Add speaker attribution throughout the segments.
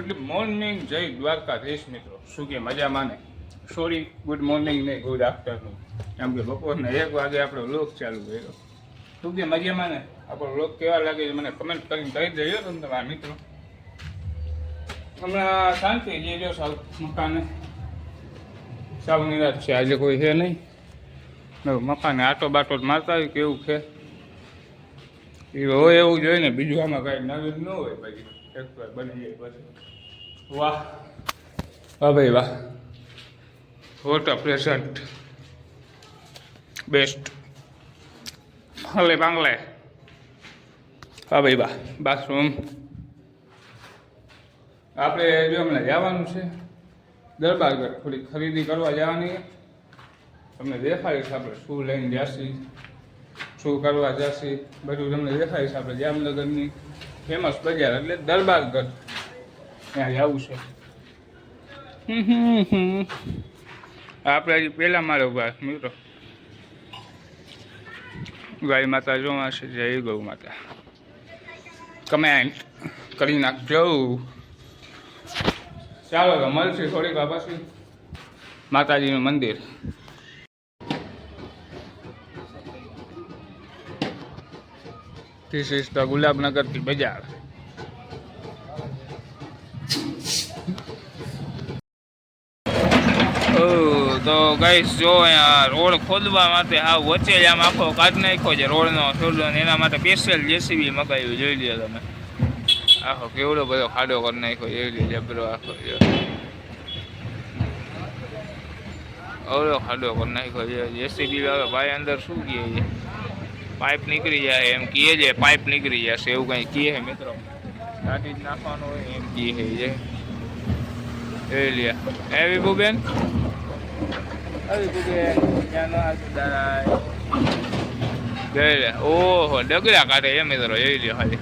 Speaker 1: Good morning, જય દ્વારકાધીશ મિત્રો. શું કે મજામાં ને? સોરી, ગુડ મોર્નિંગ ને ગુડ આફ્ટરનૂન. કેમ કે બપોરના 1 વાગે આપણો વ્લોગ ચાલુ કર્યો. શું કે મજામાં ને? આપણો વ્લોગ કેવા લાગે છે મને કમેન્ટ કરીને કહી દેજો તમે તમારા મિત્રો. હમણાં શાંતિ જે જો સાવ મકાને સાવ નિરાશ છે. આજે કોઈ છે નહીં. મકાને આટો બાટો મારતા હોય કેવું છે એ હોય એવું જોઈએ ને. બીજું આમાં કાંઈ નવીન ન હોય. પછી એક વાર બની જાય પછી વાહ વાહ ભાઈ વાહ, વોટ અ પ્રેઝન્ટ, બેસ્ટ હલે બાંગલે. હા ભાઈ વાહ. બાથરૂમ આપણે જો હમણાં જવાનું છે દરબારગઢ, થોડી ખરીદી કરવા જવાની. તમને દેખાડીશ આપણે શું લઈને જશી, શું કરવા જશી, બધું તમને દેખાડીશ. આપણે જામનગરની ફેમસ બજાર એટલે દરબારગઢ, ત્યાં જવું છે. આપણે હજી પહેલા મારે ઉભા મિત્રો. ગાય માતા જોવા છે, જય ગૌ માતા. કમેન્ટ કરી નાખજો. ચાલો તો મળશે થોડીક વાર પછી માતાજીનું મંદિર. ધીસ ઇઝ ધ ગુલાબનગરથી બજાર. તો ગાઈસ જો અહીંયા રોડ ખોદવા માટે હા વચ્ચે જ આમ આખો કાઢી નાખ્યો છે રોડનો થોડો, એના માટે સ્પેશિયલ જેસીબી મગાવ્યું. જોઈ લ્યો તમે, આખો કેવડો બધો ખાડો કરી નાખ્યો. જોઈ લ્યો જબરો આખો અવડો ખાડો કરી નાખ્યો છે જેસીબી. હવે ભાઈ અંદર શું કહે છે, પાઇપ નીકળી જાય એમ કહે છે, પાઇપ નીકળી જશે એવું કંઈ કહે છે મિત્રો. કાઢી જ નાખવાનું હોય એમ કહે છે. જોઈ લ્યો એવી બુબેન, ઓહો ડગરા કાઢે એ મિત્રો. જોઈ લ્યો ખાલી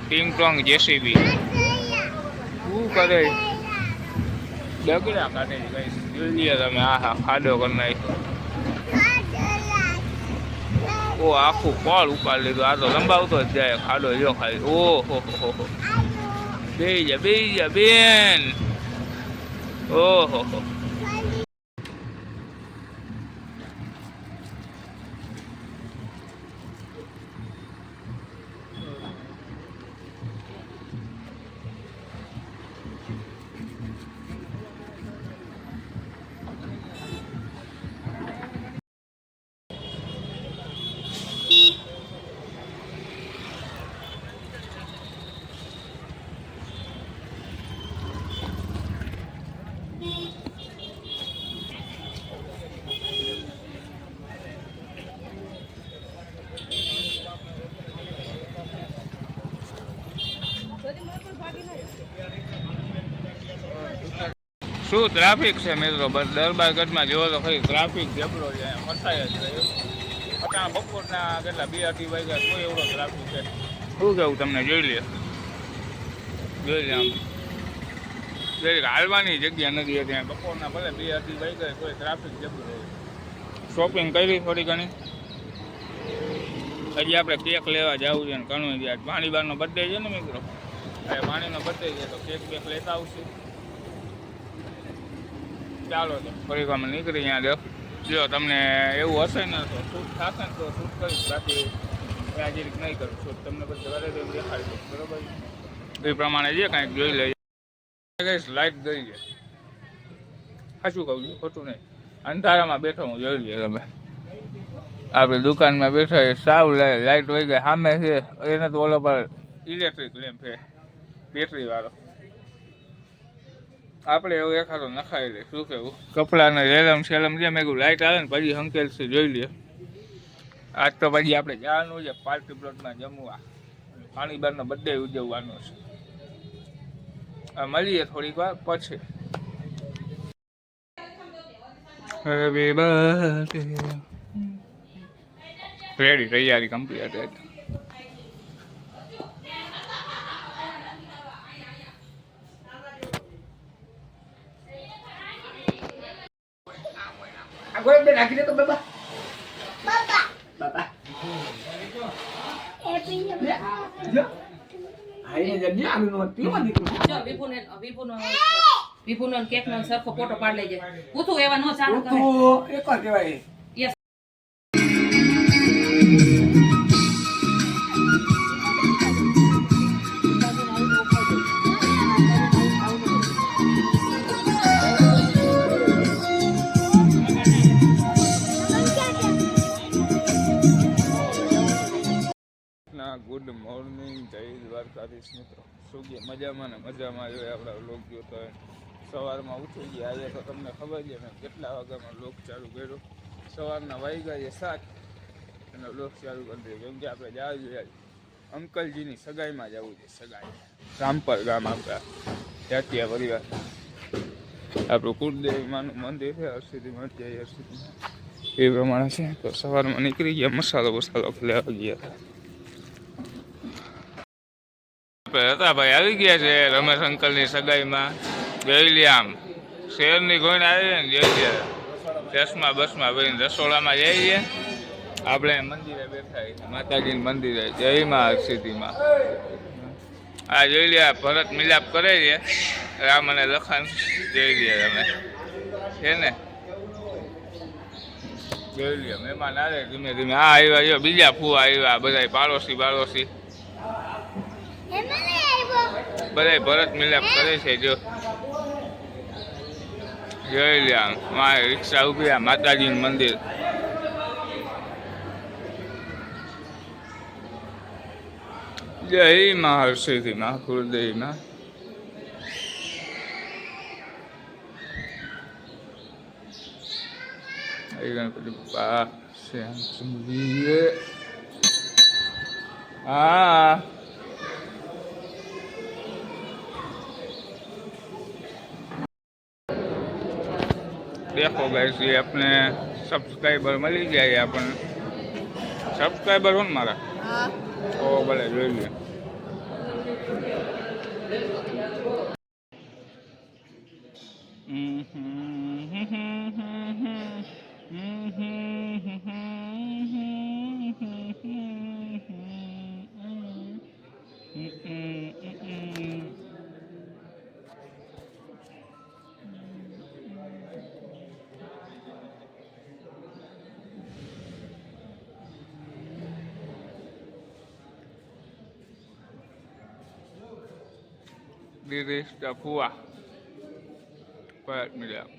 Speaker 1: ટીંગ ટોંગ જેસીબી શું કરે, ડગરા કાઢે છે કઈ. જોઈ લ્યો તમે, આહા ખાડો કરી નાખ્યો. ઓ આખું પળ ઉપાડી લીધું. આ તો લંબાવતો જ જાય ખાડો. જો ખાલી ઓહો બેહી જા બેન. ઓહો શું ટ્રાફિક છે મિત્રો. બસ દરબારગઢમાં જોવો તો ખરી ટ્રાફિક જબરો છે. ફસાય જ રહ્યો. અત્યારે બપોરના કેટલા 2-2 વાગ્યા કોઈ એવડો ટ્રાફિક છે. શું કેવું તમને? જોઈ લે આમ જોઈ હાલવાની જગ્યા નથી ત્યાં. બપોરના ભલે 2-2 વાગ્યા કોઈ ટ્રાફિક જબરો. શોપિંગ કરી થોડી ઘણી. હજી આપણે કેક લેવા જવું છે ને ઘણું. ભાણીબાનો બર્થડે છે ને મિત્રો. ભાણીનો બર્થડે છે તો કેક લેતા આવશે. ચાલો તો થોડીક અમે નીકળી ત્યાં. જો તમને એવું હશે ને તો શૂટ થશે ને તો શૂટ કરીશ. બાકી આજે નહીં કરું શૂટ. તમને પછી ઘરે તો દેખાડી દઉં બરોબર. એ પ્રમાણે જે કાંઈક જોઈ લઈએ. લાઈટ ગઈ છે. સાચું કહું છું, ખોટું નહીં. અંધારામાં બેઠો હું. જોઈ લઈએ તમે, આપણે દુકાનમાં બેઠા સાવ લાઈટ વહી ગઈ. સામે છે એને તો ઓલો પર ઇલેક્ટ્રિક લેમ્પ છે બેટરી વાળો. આપણે એવું એકાદો નખાઈ લે. શું કેવું? કપડાને રેલમ સેલમ જે મેં કહ્યું લાઇટ આવે ને પછી હંકેલથી જોઈ લે. આજ તો પછી આપણે જવાનું છે પાર્ટી પ્લોટમાં જમવા. ભાણીબાનો બર્થડે ઉજવવાનો છે. મળીએ થોડીક વાર પછી. રેડી, તૈયારી complete.
Speaker 2: Agora bem aqui dentro, babá. Babá. Babá. É pinha. Aí já જે આનું નો તેમાં નીકળું
Speaker 3: જો વિભુનો કેકનો સરખો ફોટો પાડી લેજે. પૂછું એવા નો ચાલુ કરે.
Speaker 2: તો એકવાર કહેવાય
Speaker 3: યસ.
Speaker 1: ગુડ મોર્નિંગ, જય દ્વારકાધીશ મિત્રો. શું કે મજામાં ને મજામાં જોઈએ આપણા લોક જોતો હોય. સવારમાં ઉઠી ગયા આજે તો તમને ખબર છે ને કેટલા વાગ્યામાં લોક ચાલુ કર્યો. સવારના વાગ્યા છે 7 અને લોક ચાલુ કરી દીધો. કેમ કે આપણે જવા જોઈએ અંકલજીની સગાઈમાં જવું છે. સગાઈ રામપર ગામ આપણા ત્યાંથી પરિવાર આપણું કુળદેવી માનું મંદિર છે. હરસિદ્ધિ મંદિર હરસિદ્ધિ એ પ્રમાણે છે. તો સવારમાં નીકળી ગયા, મસાલો લેવા ગયા હતા ભાઈ. આવી ગયા છે રમેશ અંકલની સગાઈમાં. જોઈ લે આમ શેરની ગોઈને આવી ને જોઈ લે ચશ્મા બસમાં ભાઈ રસોડામાં જઈએ. આપણે મંદિરે બેઠા માતાજીના મંદિરે જય માં હરસિદ્ધિમાં. આ જોઈ લે ભરત મિલાપ કરે છે રામ અને લખન. જોઈ લે તમે છે ને, જોઈ લે મહેમાન આવે ધીમે ધીમે. હા આવ્યા જો બીજા ફૂવા આવ્યા બધા પાડોશી બધા ભરત મિલાપ કરે છે. જો જોઈ લે મારે રિક્ષા ઉભી આ માતાજીનું મંદિર. જય માં હરસિદ્ધિમાં કુળદેવીમાં. ગણપતિ બાપા હા देखो गाइस ये अपने सब्सक्राइबर मिली जाए अपन सब्सक्राइबर हो मारा ओ भले જોઈ લે Diris da Fua. Quiet me down.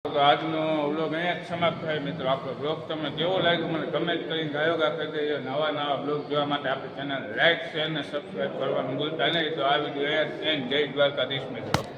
Speaker 1: તો આજનો બ્લોગ અહીંયા સમાપ્ત થાય મિત્રો. આપણો બ્લોગ તમને કેવો લાગ્યો મને કમેન્ટ કરીને ગાયોગા કરી દેજો. નવા બ્લોગ જોવા માટે આપણી ચેનલ લાઈક શેર અને સબસ્ક્રાઈબ કરવાનું ભૂલતા નહીં. તો આ વિડીયો અહીંયા જય દ્વારકાધીશ મિત્રો.